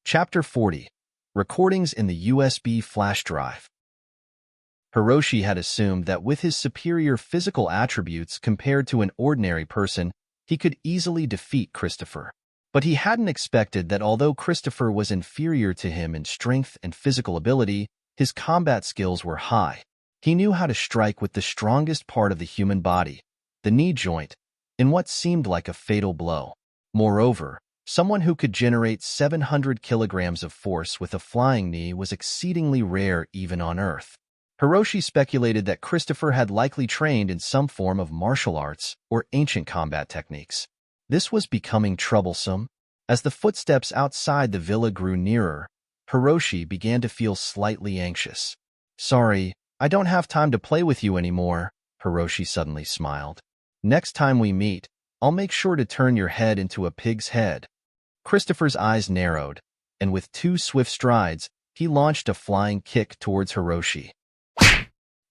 Chapter 40. Recordings in the USB flash drive. Hiroshi had assumed that with his superior physical attributes compared to an ordinary person, he could easily defeat Christopher. But he hadn't expected that although Christopher was inferior to him in strength and physical ability, his combat skills were high. He knew how to strike with the strongest part of the human body, the knee joint, in what seemed like a fatal blow. Moreover, someone who could generate 700 kilograms of force with a flying knee was exceedingly rare even on Earth. Hiroshi speculated that Christopher had likely trained in some form of martial arts or ancient combat techniques. This was becoming troublesome. As the footsteps outside the villa grew nearer, Hiroshi began to feel slightly anxious. "Sorry, I don't have time to play with you anymore," Hiroshi suddenly smiled. "Next time we meet, I'll make sure to turn your head into a pig's head." Christopher's eyes narrowed, and with 2 swift strides, he launched a flying kick towards Hiroshi.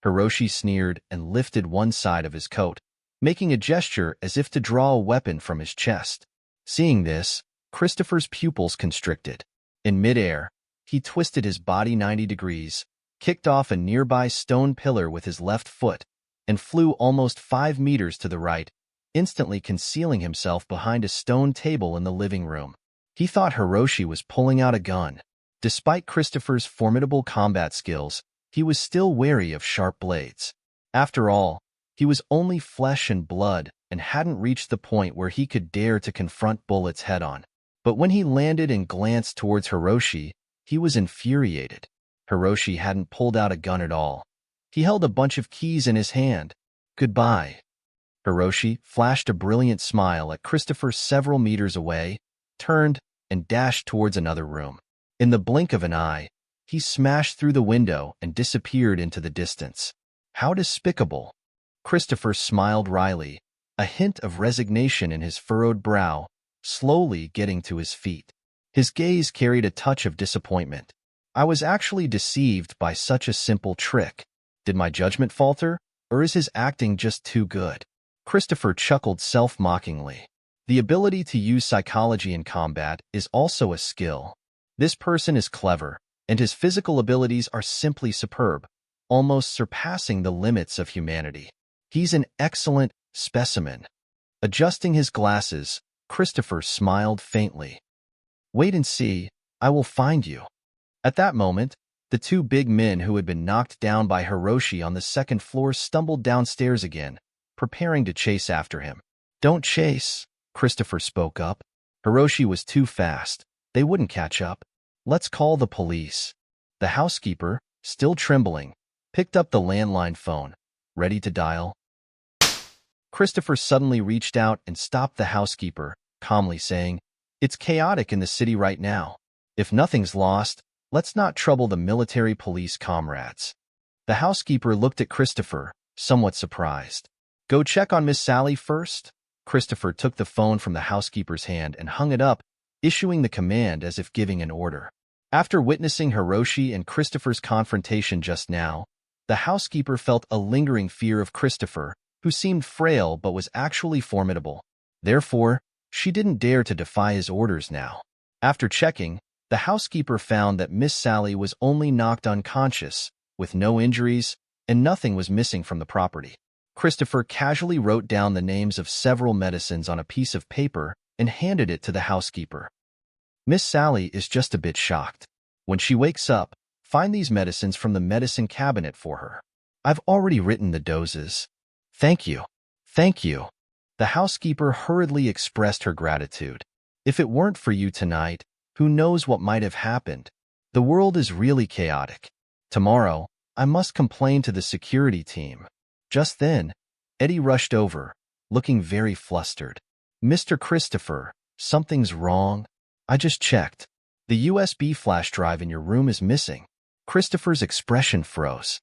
Hiroshi sneered and lifted one side of his coat, making a gesture as if to draw a weapon from his chest. Seeing this, Christopher's pupils constricted. In midair, he twisted his body 90 degrees, kicked off a nearby stone pillar with his left foot, and flew almost 5 meters to the right, instantly concealing himself behind a stone table in the living room. He thought Hiroshi was pulling out a gun. Despite Christopher's formidable combat skills, he was still wary of sharp blades. After all, he was only flesh and blood and hadn't reached the point where he could dare to confront bullets head-on. But when he landed and glanced towards Hiroshi, he was infuriated. Hiroshi hadn't pulled out a gun at all. He held a bunch of keys in his hand. "Goodbye." Hiroshi flashed a brilliant smile at Christopher several meters away, turned, and dashed towards another room. In the blink of an eye, he smashed through the window and disappeared into the distance. How despicable! Christopher smiled wryly, a hint of resignation in his furrowed brow, slowly getting to his feet. His gaze carried a touch of disappointment. "I was actually deceived by such a simple trick. Did my judgment falter, or is his acting just too good?" Christopher chuckled self-mockingly. The ability to use psychology in combat is also a skill. This person is clever, and his physical abilities are simply superb, almost surpassing the limits of humanity. He's an excellent specimen. Adjusting his glasses, Christopher smiled faintly. "Wait and see, I will find you." At that moment, the 2 big men who had been knocked down by Hiroshi on the 2nd floor stumbled downstairs again, preparing to chase after him. "Don't chase," Christopher spoke up. Hiroshi was too fast. They wouldn't catch up. "Let's call the police." The housekeeper, still trembling, picked up the landline phone, ready to dial. Christopher suddenly reached out and stopped the housekeeper, calmly saying, "It's chaotic in the city right now. If nothing's lost, let's not trouble the military police comrades." The housekeeper looked at Christopher, somewhat surprised. "Go check on Miss Sally first." Christopher took the phone from the housekeeper's hand and hung it up, issuing the command as if giving an order. After witnessing Hiroshi and Christopher's confrontation just now, the housekeeper felt a lingering fear of Christopher, who seemed frail but was actually formidable. Therefore, she didn't dare to defy his orders now. After checking, the housekeeper found that Miss Sally was only knocked unconscious, with no injuries, and nothing was missing from the property. Christopher casually wrote down the names of several medicines on a piece of paper and handed it to the housekeeper. "Miss Sally is just a bit shocked. When she wakes up, find these medicines from the medicine cabinet for her. I've already written the doses." "Thank you. Thank you." The housekeeper hurriedly expressed her gratitude. "If it weren't for you tonight, who knows what might have happened? The world is really chaotic. Tomorrow, I must complain to the security team." Just then, Eddie rushed over, looking very flustered. "Mr. Christopher, something's wrong. I just checked. The USB flash drive in your room is missing." Christopher's expression froze.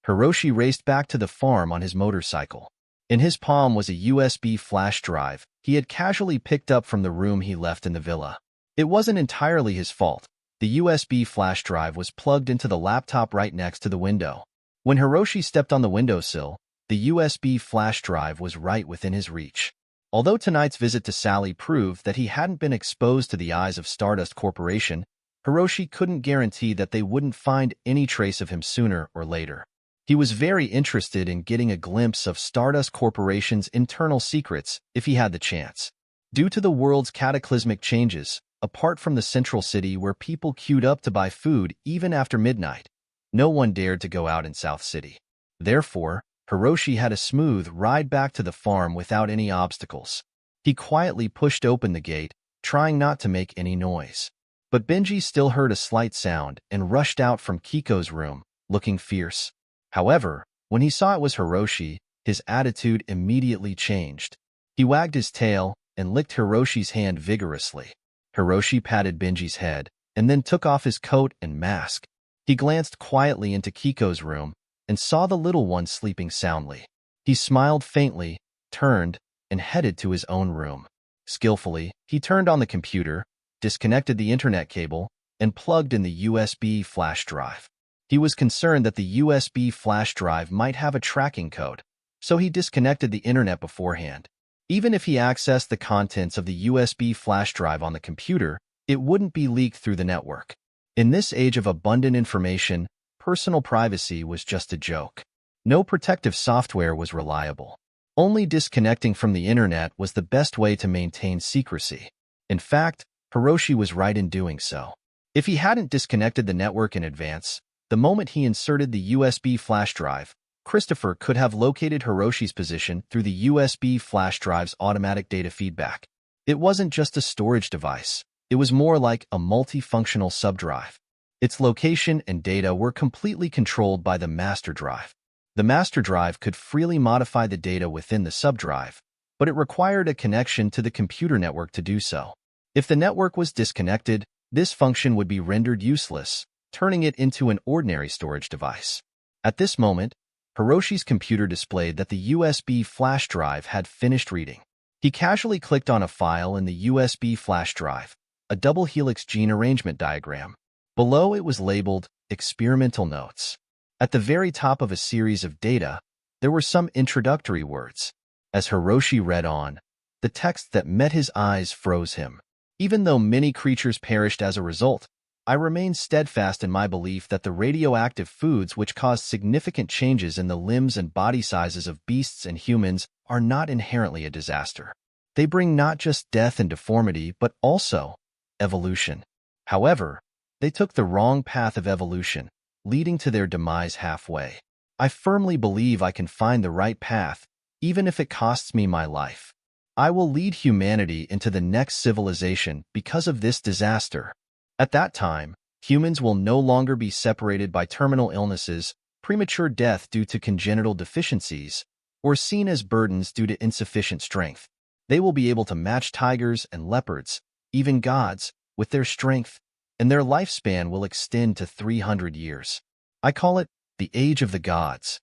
Hiroshi raced back to the farm on his motorcycle. In his palm was a USB flash drive he had casually picked up from the room he left in the villa. It wasn't entirely his fault. The USB flash drive was plugged into the laptop right next to the window. When Hiroshi stepped on the windowsill, the USB flash drive was right within his reach. Although tonight's visit to Sally proved that he hadn't been exposed to the eyes of Stardust Corporation, Hiroshi couldn't guarantee that they wouldn't find any trace of him sooner or later. He was very interested in getting a glimpse of Stardust Corporation's internal secrets if he had the chance. Due to the world's cataclysmic changes, apart from the central city where people queued up to buy food even after midnight, no one dared to go out in South City. Therefore, Hiroshi had a smooth ride back to the farm without any obstacles. He quietly pushed open the gate, trying not to make any noise. But Benji still heard a slight sound and rushed out from Kiko's room, looking fierce. However, when he saw it was Hiroshi, his attitude immediately changed. He wagged his tail and licked Hiroshi's hand vigorously. Hiroshi patted Benji's head and then took off his coat and mask. He glanced quietly into Kiko's room and saw the little one sleeping soundly. He smiled faintly, turned, and headed to his own room. Skillfully, he turned on the computer, disconnected the internet cable, and plugged in the USB flash drive. He was concerned that the USB flash drive might have a tracking code, so he disconnected the internet beforehand. Even if he accessed the contents of the USB flash drive on the computer, it wouldn't be leaked through the network. In this age of abundant information, personal privacy was just a joke. No protective software was reliable. Only disconnecting from the internet was the best way to maintain secrecy. In fact, Hiroshi was right in doing so. If he hadn't disconnected the network in advance, the moment he inserted the USB flash drive, Christopher could have located Hiroshi's position through the USB flash drive's automatic data feedback. It wasn't just a storage device. It was more like a multifunctional subdrive. Its location and data were completely controlled by the master drive. The master drive could freely modify the data within the subdrive, but it required a connection to the computer network to do so. If the network was disconnected, this function would be rendered useless, turning it into an ordinary storage device. At this moment, Hiroshi's computer displayed that the USB flash drive had finished reading. He casually clicked on a file in the USB flash drive, a double helix gene arrangement diagram. Below it was labeled Experimental Notes. At the very top of a series of data, there were some introductory words. As Hiroshi read on, the text that met his eyes froze him. Even though many creatures perished as a result, I remained steadfast in my belief that the radioactive foods which caused significant changes in the limbs and body sizes of beasts and humans are not inherently a disaster. They bring not just death and deformity, but also evolution. However, they took the wrong path of evolution, leading to their demise halfway. I firmly believe I can find the right path, even if it costs me my life. I will lead humanity into the next civilization because of this disaster. At that time, humans will no longer be separated by terminal illnesses, premature death due to congenital deficiencies, or seen as burdens due to insufficient strength. They will be able to match tigers and leopards, even gods, with their strength, and their lifespan will extend to 300 years. I call it the Age of the Gods.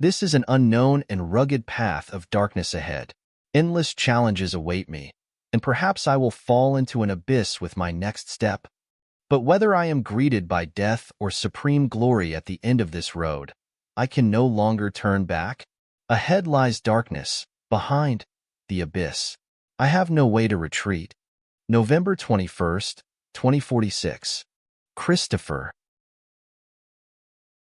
This is an unknown and rugged path of darkness ahead. Endless challenges await me, and perhaps I will fall into an abyss with my next step. But whether I am greeted by death or supreme glory at the end of this road, I can no longer turn back. Ahead lies darkness, behind, the abyss. I have no way to retreat. November 21st, 2046. Christopher.